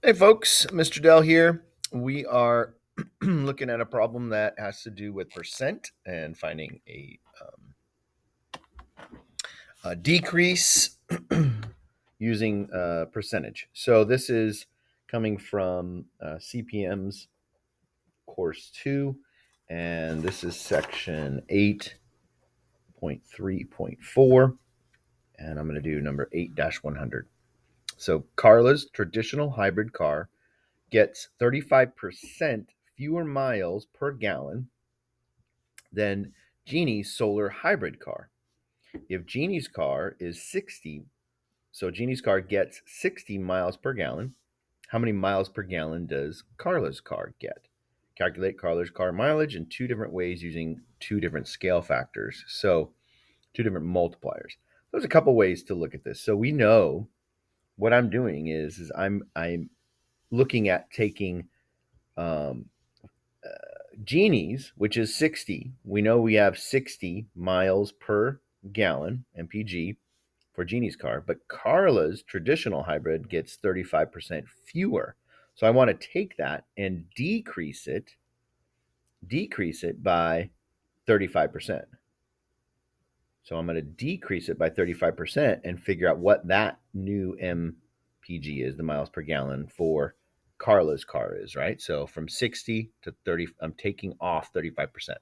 Hey folks, Mr. Dell here. We are looking at a problem that has to do with percent and finding a decrease using percentage. So this is coming from CPM's course 2, and this is section 8.3.4, and I'm going to do number 8-100. So Carla's traditional hybrid car gets 35% fewer miles per gallon than Jeannie's solar hybrid car. If Jeannie's car is 60, so Jeannie's car gets 60 miles per gallon, how many miles per gallon does Carla's car get? Calculate Carla's car mileage in two different ways using two different scale factors. So, two different multipliers. There's a couple ways to look at this. So we know what I'm doing is I'm looking at taking um, Genie's, which is 60. We know we have 60 miles per gallon mpg for Genie's car, but Carla's traditional hybrid gets 35% fewer. So I want to take that and decrease it by 35%. So I'm going to decrease it by 35% and figure out what that new mpg is, the miles per gallon for Carla's car is, right? So from 60 to 30, I'm taking off 35%.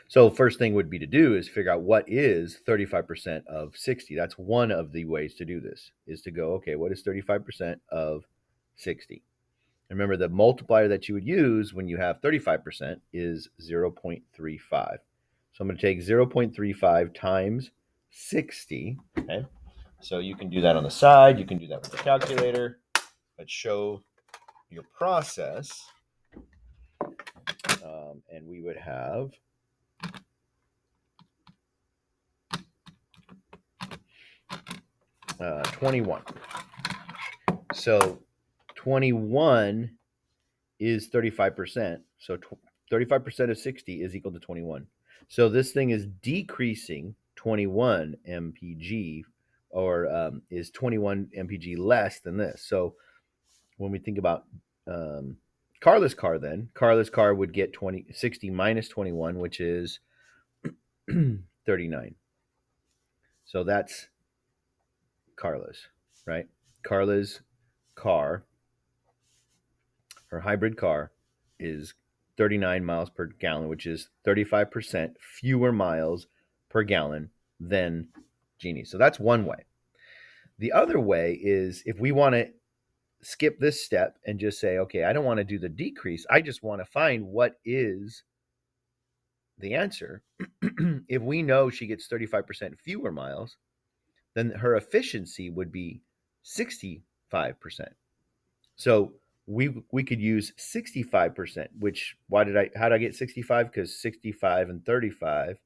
So first thing would be to do is figure out what is 35% of 60. That's one of the ways to do this, is to go, okay, what is 35% of 60? Remember, the multiplier that you would use when you have 35% is 0.35. So I'm going to take 0.35 times 60. Okay. So you can do that on the side. You can do that with the calculator. Let's show your process. And we would have 21. So 21 is 35%. So 35% of 60 is equal to 21. So this thing is decreasing 21 mpg, or is 21 mpg less than this. So when we think about Carla's car, then Carla's car would get 60 minus 21, which is 39. So that's Carla's, right? Carla's car, her hybrid car, is 39 miles per gallon, which is 35% fewer miles per gallon than Genie. So that's one way. The other way is if we want to skip this step and just say, okay, I don't want to do the decrease. I just want to find what is the answer. If we know she gets 35% fewer miles, then her efficiency would be 65%. So we could use 65%, which how did I get 65? Because 65 and 35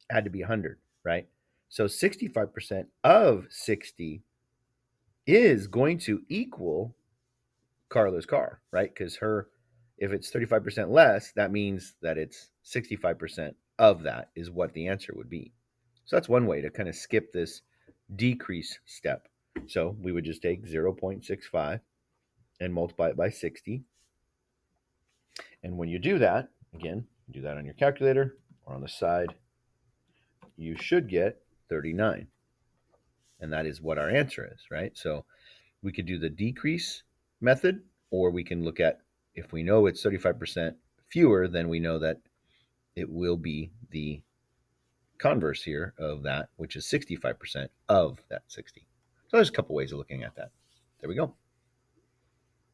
had to be 100, right? So 65% of 60 is going to equal Carla's car, right? Because if it's 35% less, that means that it's 65% of that is what the answer would be. So that's one way to kind of skip this decrease step. So we would just take 0.65 and multiply it by 60. And when you do that, again, do that on your calculator or on the side, you should get 39. And that is what our answer is, right? So we could do the decrease method, or we can look at, if we know it's 35% fewer, then we know that it will be the converse here of that, which is 65% of that 60. So there's a couple ways of looking at that. There we go.